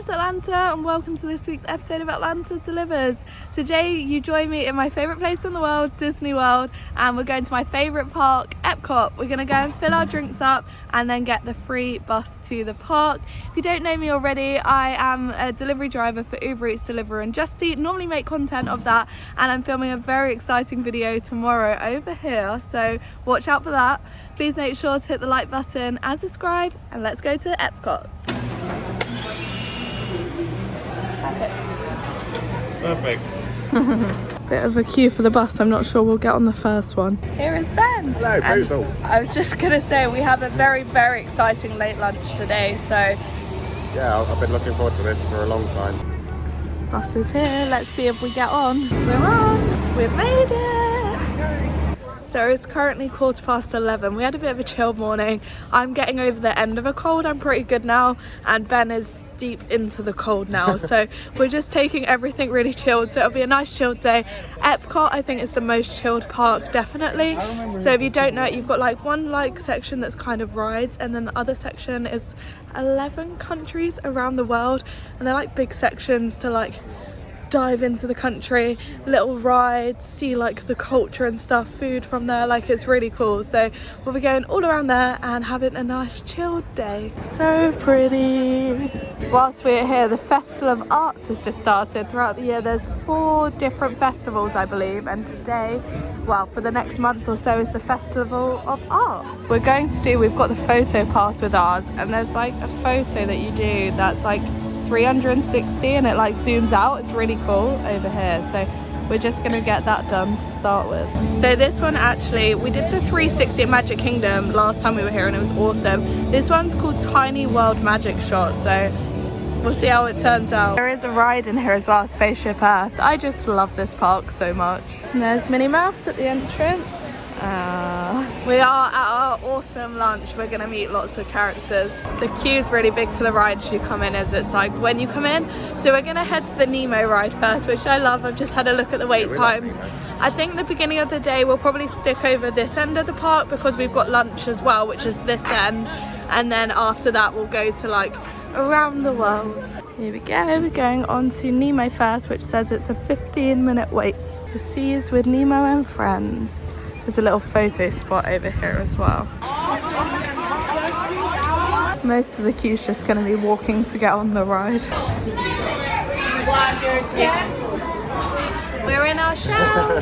Miss Atlanta and welcome to this week's episode of Atlanta Delivers. Today you join me in my favourite place in the world, Disney World, and we're going to my favourite park, Epcot. We're going to go and fill our drinks up and then get the free bus to the park. If you don't know me already, I am a delivery driver for Uber Eats, Deliveroo and Just Eat. Normally make content of that, and I'm filming a very exciting video tomorrow over here, so watch out for that. Please make sure to hit the like button and subscribe, and let's go to Epcot. Perfect. Bit of a queue for the bus. I'm not sure we'll get on the first one. Here is Ben. Hello, Basil. I was just gonna say we have a very, very exciting late lunch today, so Yeah, I've been looking forward to this for a long time. bus is here. Let's see if we get on. We're on. We've made it. So it's currently 11:15. We had a bit of a chill morning. I'm getting over the end of a cold. I'm pretty good now, and Ben is deep into the cold now. So we're just taking everything really chilled. So it'll be a nice chilled day. Epcot, I think, is the most chilled park, definitely. So if you don't know it, you've got like one section that's kind of rides, and then the other section is 11 countries around the world, and they're like big sections to like dive into the country, little rides, see like the culture and stuff, food from there, like it's really cool. So we'll be going all around there and having a nice chilled day. So pretty. Whilst we're here, the Festival of Arts has just started. Throughout the year there's 4 different festivals, I believe, and today, well, for the next month or so, is the Festival of Arts. We've got the photo pass with ours, and there's like a photo that you do that's like 360 and it like zooms out. It's really cool over here, so we're just gonna get that done to start with. So this one, actually, we did the 360 at Magic Kingdom last time we were here and it was awesome. This one's called Tiny World Magic Shot, so we'll see how it turns out. There is a ride in here as well, Spaceship Earth. I just love this park so much. And there's Minnie Mouse at the entrance. We are at our awesome lunch. We're gonna meet lots of characters. The queue's really big for the rides you come in, as it's like when you come in. So we're gonna head to the Nemo ride first, which I love. I've just had a look at the wait times. I think the beginning of the day we'll probably stick over this end of the park because we've got lunch as well, which is this end, and then after that we'll go to like around the world. Here we go, we're going on to Nemo first, which says it's a 15-minute wait. The Seas with Nemo and Friends. There's a little photo spot over here as well. Most of the queue's just going to be walking to get on the ride. We're in our shell.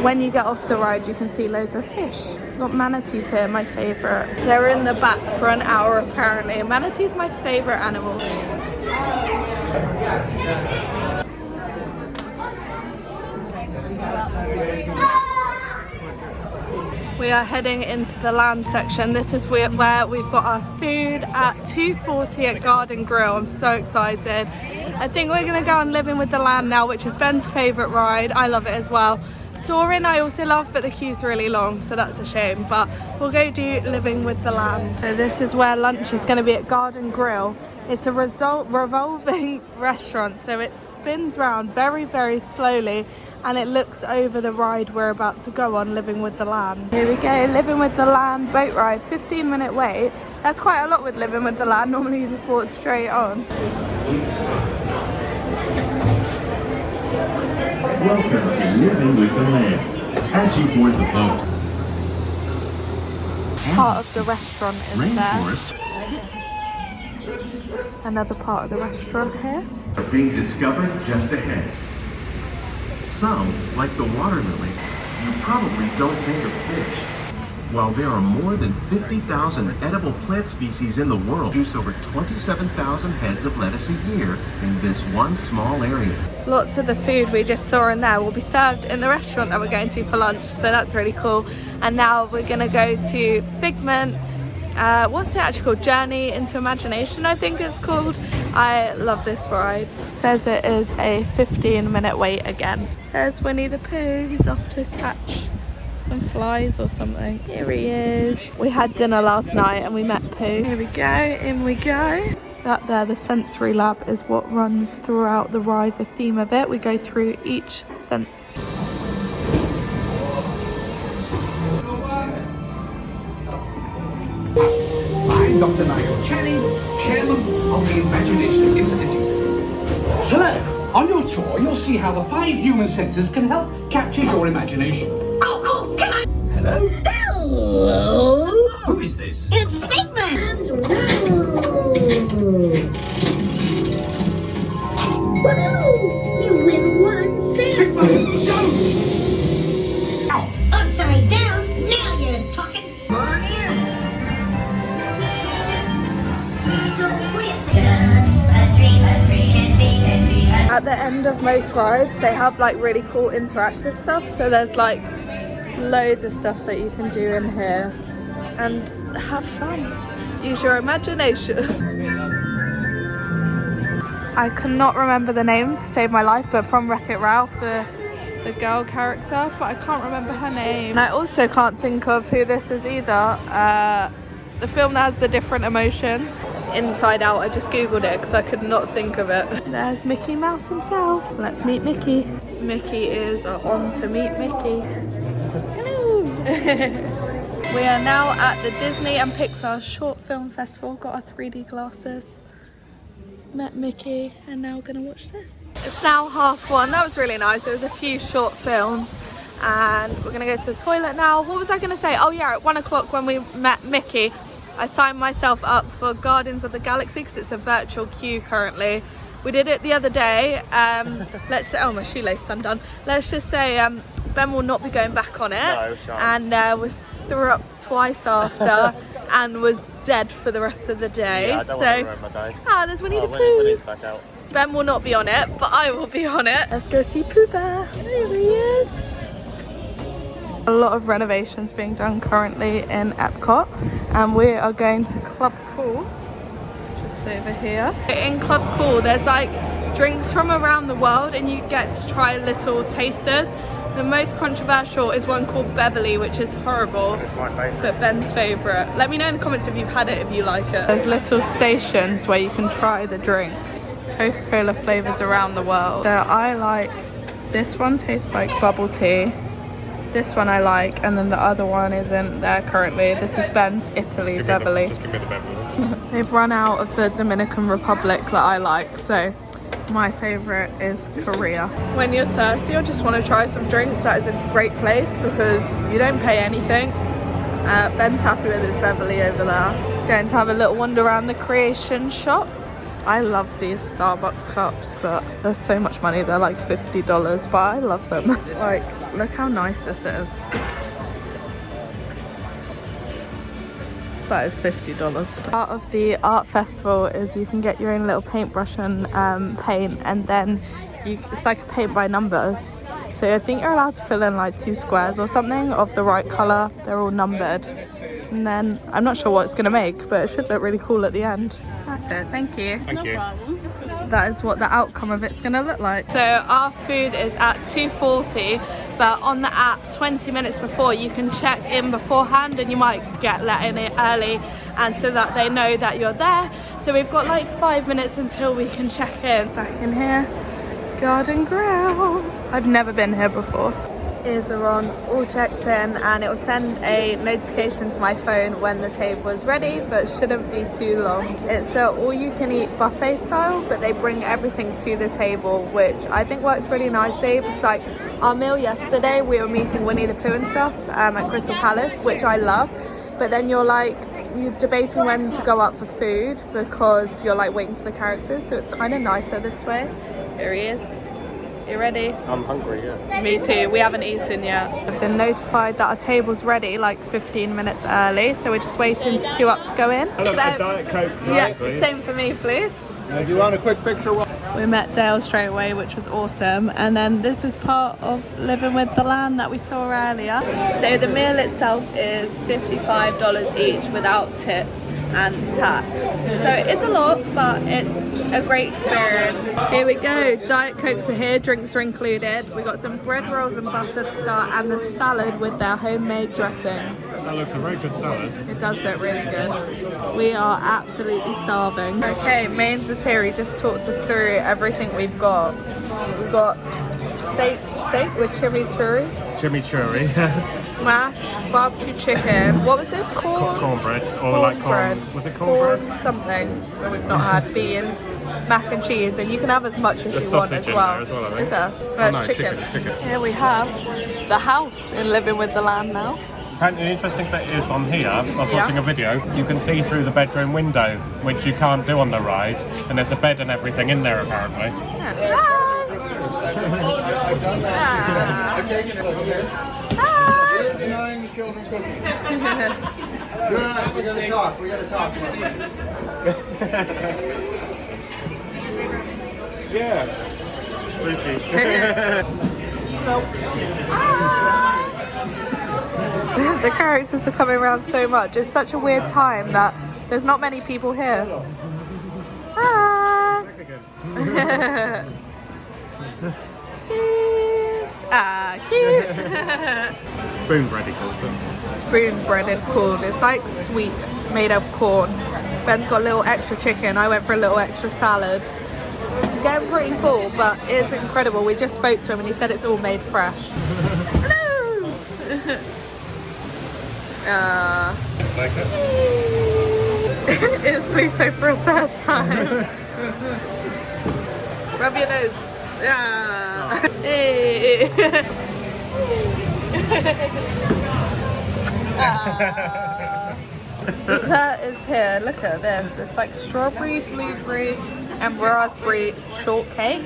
When you get off the ride, you can see loads of fish. Got manatees here, my favourite. They're in the back for an hour apparently. Manatee's my favourite animal. We are heading into the land section. This is where we've got our food at 2:40 at Garden Grill. I'm so excited. I think we're gonna go on Living with the Land now, which is Ben's favourite ride. I love it as well. Soaring I also love, but the queue's really long, so that's a shame. But we'll go do Living with the Land. So this is where lunch is going to be at Garden Grill. It's a revolving restaurant, so it spins round very, very slowly, and it looks over the ride we're about to go on, Living with the Land. Here we go, Living with the Land boat ride, 15-minute wait. That's quite a lot with Living with the Land. Normally you just walk straight on. Welcome to Living with the Land. As you board the boat, Part of the restaurant is rainforests there. Another part of the restaurant here. are being discovered just ahead. Some, like the water lily, you probably don't think of fish. While there are more than 50,000 edible plant species in the world, produce over 27,000 heads of lettuce a year in this one small area. Lots of the food we just saw in there will be served in the restaurant that we're going to for lunch, so that's really cool. And now we're gonna go to Figment. What's it actually called? Journey into Imagination, I think it's called. I love this ride. It says it is a 15-minute wait again. There's Winnie the Pooh. He's off to catch some flies or something. Here he is. We had dinner last night and we met Pooh. Here we go, in we go. That there, the sensory lab, is what runs throughout the ride, the theme of it. We go through each sense. I'm Dr. Nigel Channing, Chairman of the Imagination Institute. Hello! On your tour, you'll see how the 5 human senses can help capture your imagination. Oh, can I? Hello? Hello? Who is this? It's Figment! Woohoo! You win 1 cent! Don't! Ow! Upside down, now you're talking! Come on in! So quick! A dream can be At the end of most rides, they have like really cool interactive stuff. So there's like loads of stuff that you can do in here and have fun. Use your imagination. I cannot remember the name to save my life, but from Wreck-It Ralph, the girl character, but I can't remember her name. And I also can't think of who this is either. The film that has the different emotions. Inside Out, I just googled it because I could not think of it. There's Mickey Mouse himself. Let's meet Mickey. Mickey is on to meet Mickey. Hello. We are now at the Disney and Pixar Short Film Festival. Got our 3D glasses. Met Mickey and now gonna watch this. It's now 1:30. That was really nice. There was a few short films and we're gonna go to the toilet now. What was I gonna say? Oh yeah, at 1 o'clock when we met Mickey, I signed myself up for Guardians of the Galaxy because it's a virtual queue currently. We did it the other day. Let's say, oh my shoelace undone. Let's just say Ben will not be going back on it. No, and was threw up twice after and was dead for the rest of the day. Yeah, I don't want to ruin my day. There's Winnie the Pooh. Winnie's back out. Ben will not be on it, but I will be on it. Let's go see Pooh Bear. There he is. A lot of renovations being done currently in Epcot, and we are going to Club Cool, just over here. In Club Cool, there's like drinks from around the world, and you get to try little tasters. The most controversial is one called Beverly, which is horrible. It's my favourite. But Ben's favourite. Let me know in the comments if you've had it, if you like it. There's little stations where you can try the drinks. Coca-Cola flavours around the world. So I like, this one tastes like bubble tea. This one I like, and then the other one isn't there currently. This is Ben's Italy, Beverly. Just give me the Beverly. They've run out of the Dominican Republic that I like, so my favourite is Korea. When you're thirsty or just want to try some drinks, that is a great place because you don't pay anything. Ben's happy with his Beverly over there. Going to have a little wander around the creation shop. I love these Starbucks cups, but there's so much money. They're like $50, but I love them. Like, look how nice this is. That is $50. Part of the art festival is you can get your own little paintbrush and paint, and then it's like a paint by numbers. So I think you're allowed to fill in like 2 squares or something of the right colour. They're all numbered. And then I'm not sure what it's going to make, but it should look really cool at the end. Perfect, thank you. Thank you. That is what the outcome of it's going to look like. So our food is at 2:40, but on the app 20 minutes before you can check in beforehand, and you might get let in early, and so that they know that you're there. So we've got like 5 minutes until we can check in. Back in here, Garden Grill. I've never been here before. Ears are on, all checked in, and it will send a notification to my phone when the table is ready, but shouldn't be too long. It's a all-you-can-eat buffet style, but they bring everything to the table, which I think works really nicely. Because like our meal yesterday, we were meeting Winnie the Pooh and stuff at Crystal Palace, which I love. But then you're debating when to go up for food because you're like waiting for the characters, so it's kind of nicer this way. Here he is. You ready? I'm hungry, yeah. Me too. We haven't eaten yet. I've been notified that our table's ready like 15 minutes early, so we're just waiting to queue up to go in. Hello, a Diet Coke, Yeah, please. same for me, please. Do you want a quick picture? We met Dale straight away, which was awesome. And then this is part of Living with the Land that we saw earlier. So the meal itself is $55 each without tip and tax. So it's a lot, but it's a great experience. Here we go, Diet Cokes are here, drinks are included. We got some bread rolls and butter to start, and the salad with their homemade dressing. That looks a very good salad. It does look really good. We are absolutely starving. Okay, Mains is here. He just talked us through everything we've got. We've got steak with chimichurri. Chimichurri. mash, barbecue chicken. What was this? Cornbread. Or like corn. Was it cornbread? Corn something that we've not had. Beans, mac and cheese, and you can have as much as There's you want sausage as in well. there as well, I think. Is there? Oh, No, no, it's chicken. chicken. Here we have the house in Living with the Land now. Apparently the interesting bit is on here, I was Yeah. watching a video, you can see through the bedroom window, which you can't do on the ride, and there's a bed and everything in there apparently. Denying the children cookies. We're gonna talk. We gotta talk. Yeah. Spooky. The characters are coming around so much. It's such a weird time that there's not many people here. Ah. Ah, cute. Spoon bread he calls it. Spoon bread it's called. It's like sweet, made of corn. Ben's got a little extra chicken. I went for a little extra salad. I'm getting pretty full, but it's incredible. We just spoke to him and he said it's all made fresh. Hello! It's like it. It's Pluto for a third time. Rub your nose. Ah. Hey. Dessert is here. Look at this. It's like strawberry, blueberry, and raspberry shortcake.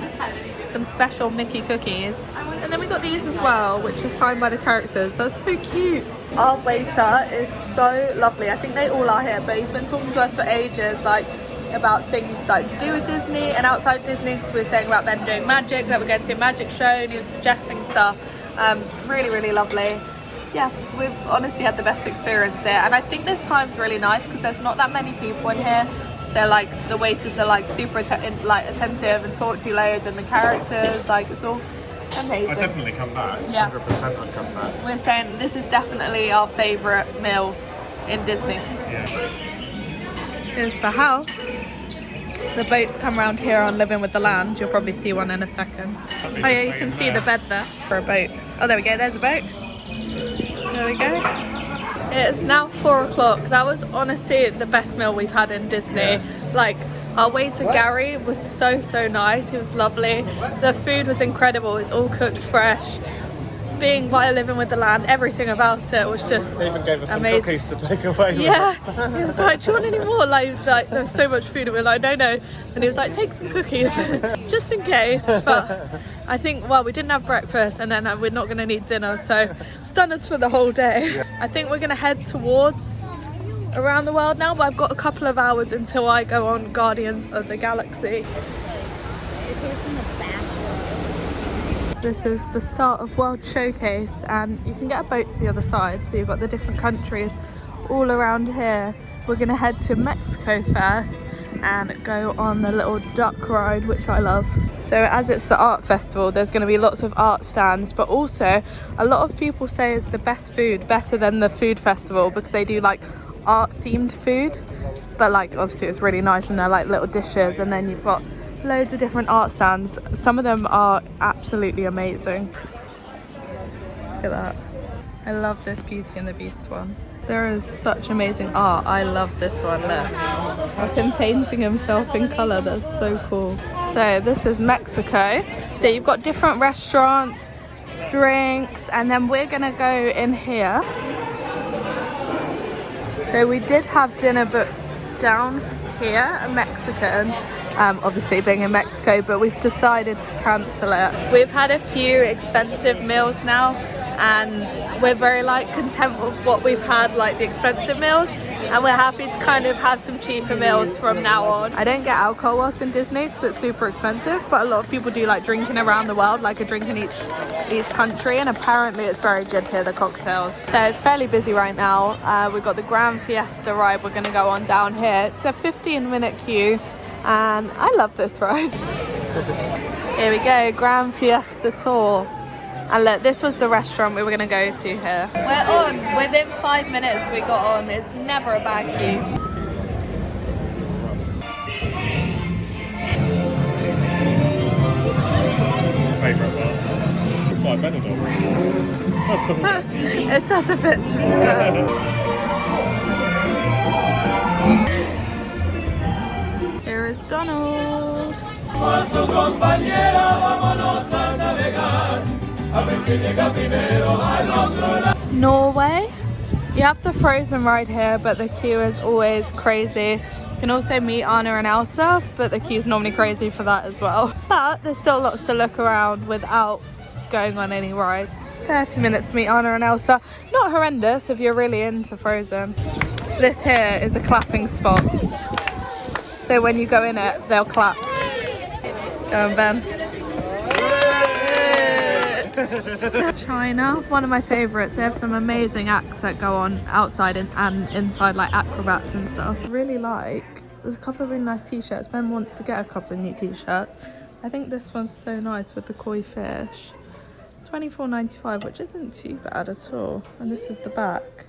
Some special Mickey cookies. And then we got these as well, which are signed by the characters. That's so cute. Our waiter is so lovely. I think they all are here, but he's been talking to us for ages, like about things like to do with Disney and outside Disney, because we were saying about Ben doing magic, that we're going to see a magic show, and he was suggesting stuff. Really, really lovely. Yeah, we've honestly had the best experience here, and I think this time's really nice because there's not that many people in here. So like the waiters are like super attentive and talk to you loads, and the characters, like it's all amazing. I'd definitely come back. Yeah. 100% I'd come back. We're saying this is definitely our favourite meal in Disney. Yeah. Here's the house. The boats come around here on Living with the Land. You'll probably see one in a second. Oh yeah, you can see the bed there for a boat. Oh, there we go. There's a boat. There we go. It's now 4 o'clock. That was honestly the best meal we've had in Disney. Yeah. Like, our waiter Gary was so nice. He was lovely. The food was incredible. It's all cooked fresh. Being by Living with the Land, everything about it was just They even gave us some amazing. cookies to take away with Yeah, us. he was like, do you want any more? Like there was so much food, and we were like, no. And he was like, take some cookies, just in case. But I think, well, we didn't have breakfast, and then we're not going to need dinner, so it's done us for the whole day. Yeah. I think we're going to head towards around the world now, but I've got a couple of hours until I go on Guardians of the Galaxy. This is the start of World Showcase, and you can get a boat to the other side, so you've got the different countries all around here. We're going to head to Mexico first and go on the little duck ride, which I love. So as it's the art festival, there's going to be lots of art stands, but also a lot of people say it's the best food, better than the food festival, because they do like art themed food, but like obviously it's really nice, and they're like little dishes, and then you've got loads of different art stands. Some of them are absolutely amazing. Look at that. I love this Beauty and the Beast one. There is such amazing art. I love this one. Look, like him painting himself in colour. That's so cool. So this is Mexico. So you've got different restaurants, drinks, and then we're gonna go in here. So we did have dinner booked down here, a Mexican. Obviously being in Mexico, but we've decided to cancel it. We've had a few expensive meals now, and we're very like content with what we've had, like the expensive meals, and we're happy to kind of have some cheaper meals from now on. I don't get alcohol whilst in Disney because it's super expensive, but a lot of people do like drinking around the world, like a drink in each country, and apparently it's very good here, the cocktails. So it's fairly busy right now. We've got the Grand Fiesta ride we're going to go on down here. It's a 15-minute queue, and I love this ride. Here we go, Grand Fiesta tour. And look, this was the restaurant we were going to go to here. We're on. Within 5 minutes we got on. It's never a bad queue. Favourite one. It's like Benidorm. does, doesn't it? It does a bit. Here is Donald. Norway. You have the Frozen ride here, but the queue is always crazy. You can also meet Anna and Elsa, but the queue's normally crazy for that as well. But there's still lots to look around without going on any ride. 30 minutes to meet Anna and Elsa. Not horrendous if you're really into Frozen. This here is a clapping spot. So when you go in it, they'll clap. Go on, Ben. China, one of my favourites. They have some amazing acts that go on outside and inside, like acrobats and stuff. I really like, there's a couple of really nice t-shirts. Ben wants to get a couple of new t-shirts. I think this one's so nice with the koi fish. $24.95, which isn't too bad at all. And this is the back.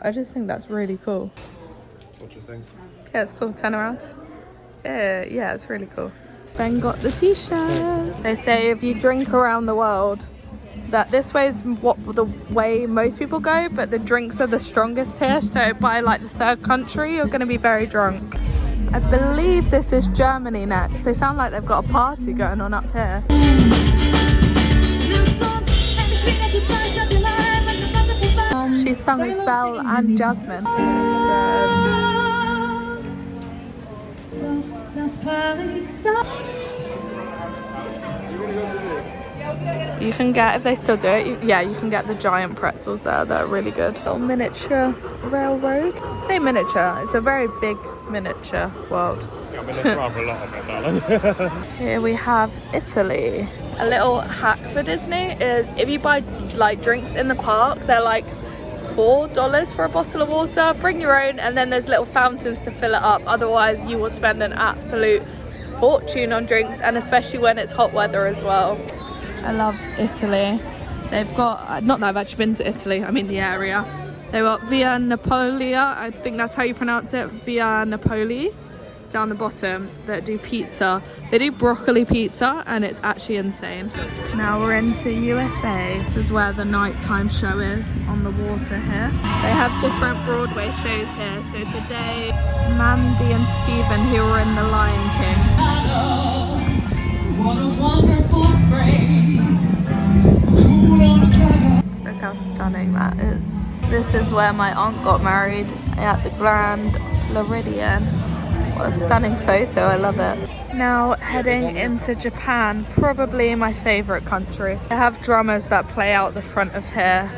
I just think that's really cool. What do you think? Yeah, it's cool. 10 around. Yeah, it's really cool. Ben got the t-shirt. They say if you drink around the world, that this way is the way most people go, but the drinks are the strongest here. So by like the third country, you're going to be very drunk. I believe this is Germany next. They sound like they've got a party going on up here. She sung as Belle and Jasmine. You can get, if they still do it, you can get the giant pretzels there. They're really good. Little miniature railroad. Say miniature, it's a very big miniature world. Yeah, I mean, there's rather a lot of it, darling. Here we have Italy. A little hack for Disney is if you buy like drinks in the park, they're like $4 for a bottle of water. Bring your own, and then there's little fountains to fill it up. Otherwise you will spend an absolute fortune on drinks, and especially when it's hot weather as well. I love Italy. They've got, not that I've actually been to Italy, I mean the area. They've got Via Napolia, I think that's how you pronounce it, Via Napoli, down the bottom, that do pizza. They do broccoli pizza, and it's actually insane. Now we're into USA. This is where the nighttime show is, on the water here. They have different Broadway shows here. So today, Mandy and Steven, who were in The Lion King. What a wonderful phrase. Look how stunning that is. This is where my aunt got married, at the Grand Floridian. What a stunning photo, I love it. Now heading into Japan, probably my favourite country. They have drummers that play out the front of here,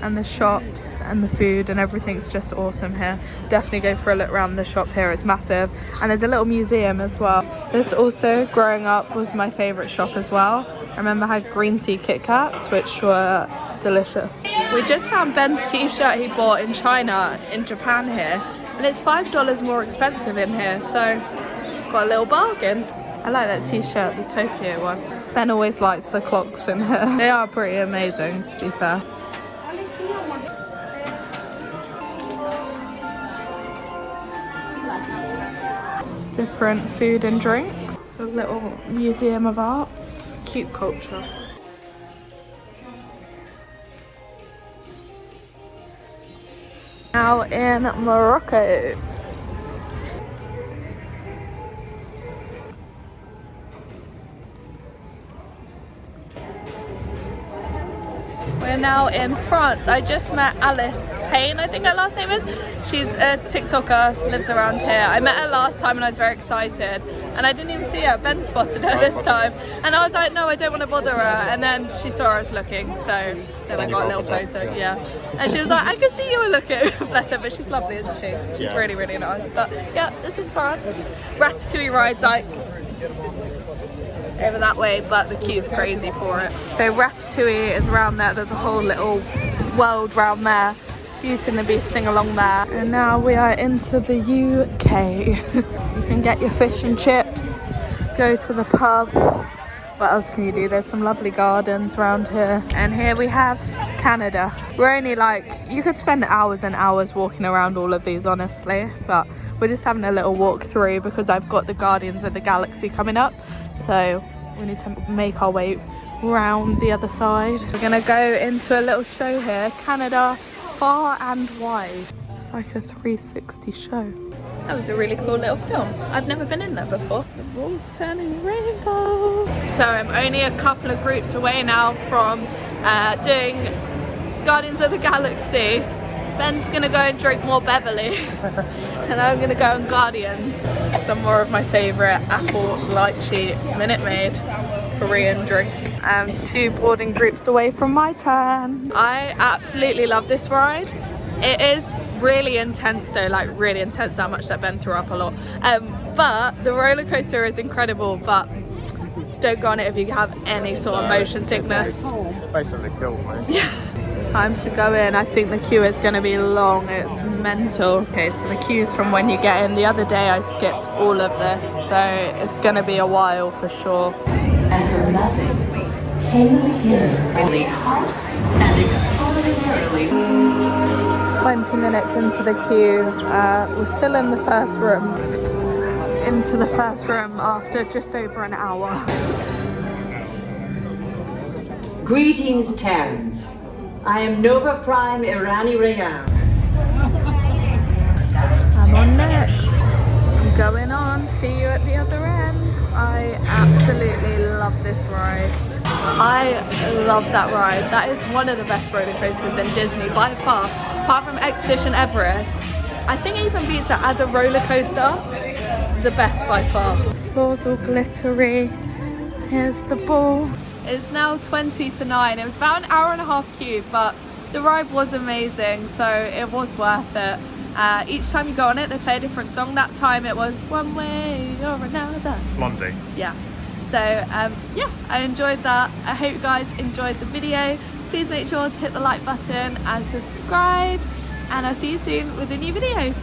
and the shops and the food and everything's just awesome here. Definitely go for a look around the shop here, it's massive. And there's a little museum as well. This also, growing up, was my favourite shop as well. I remember I had green tea Kit Kats, which were delicious. We just found Ben's t-shirt he bought in China, in Japan here. And it's $5 more expensive in here, so got a little bargain. I like that t-shirt, the Tokyo one. Ben always likes the clocks in here. They are pretty amazing, to be fair. Different food and drinks. It's a little museum of arts. Cute culture. Now in Morocco. We're now in France. I just met Alice Payne, I think her last name is. She's a TikToker, lives around here. I met her last time and I was very excited. And I didn't even see her. Ben spotted her this time. And I was like, no, I don't want to bother her. And then she saw I was looking, so then I got a little photo, yeah. And she was like, I can see you were looking. Bless her, but she's lovely, isn't she? She's really, really nice. But yeah, this is France. Ratatouille ride's like over that way, but the queue's crazy for it. So Ratatouille is around there. There's a whole little world round there. Beauty and the Beast sing along there. And now we are into the UK. You can get your fish and chips, go to the pub. What else can you do? There's some lovely gardens around here. And here we have Canada. We're only like, you could spend hours and hours walking around all of these, honestly. But we're just having a little walk through because I've got the Guardians of the Galaxy coming up. So we need to make our way round the other side. We're gonna go into a little show here, Canada Far and Wide. It's like a 360 show. That was a really cool little film. I've never been in there before. The ball's turning rainbow. So I'm only a couple of groups away now from doing Guardians of the Galaxy. Ben's gonna go and drink more Beverly. And I'm gonna go on Guardians. Some more of my favourite apple lychee Minute Maid Korean drink. 2 boarding groups away from my turn. I absolutely love this ride. It is really intense though, like really intense, that much that Ben threw up a lot. But the roller coaster is incredible, but don't go on it if you have any sort of motion sickness. Basically killed me. Yeah. Time to go in. I think the queue is going to be long. It's mental. Okay, so the queue's from when you get in. The other day I skipped all of this, so it's going to be a while for sure. And from nothing came the beginning, really hot and extraordinarily. 20 minutes into the queue. We're still in the first room. Into the first room after just over an hour. Greetings, Terrans. I am Nova Prime Irani Rayan. I'm on next. I'm going on. See you at the other end. I absolutely love this ride. I love that ride. That is one of the best roller coasters in Disney by far. Apart from Expedition Everest, I think it even beats it as a roller coaster. The best by far. The floor's all glittery. Here's the ball. It's now 20 to 9. It was about an hour and a half queue, but the ride was amazing, so it was worth it. Each time you go on it, they play a different song. That time it was One Way or Another. Blondie. Yeah. So yeah, I enjoyed that. I hope you guys enjoyed the video. Please make sure to hit the like button and subscribe, and I'll see you soon with a new video.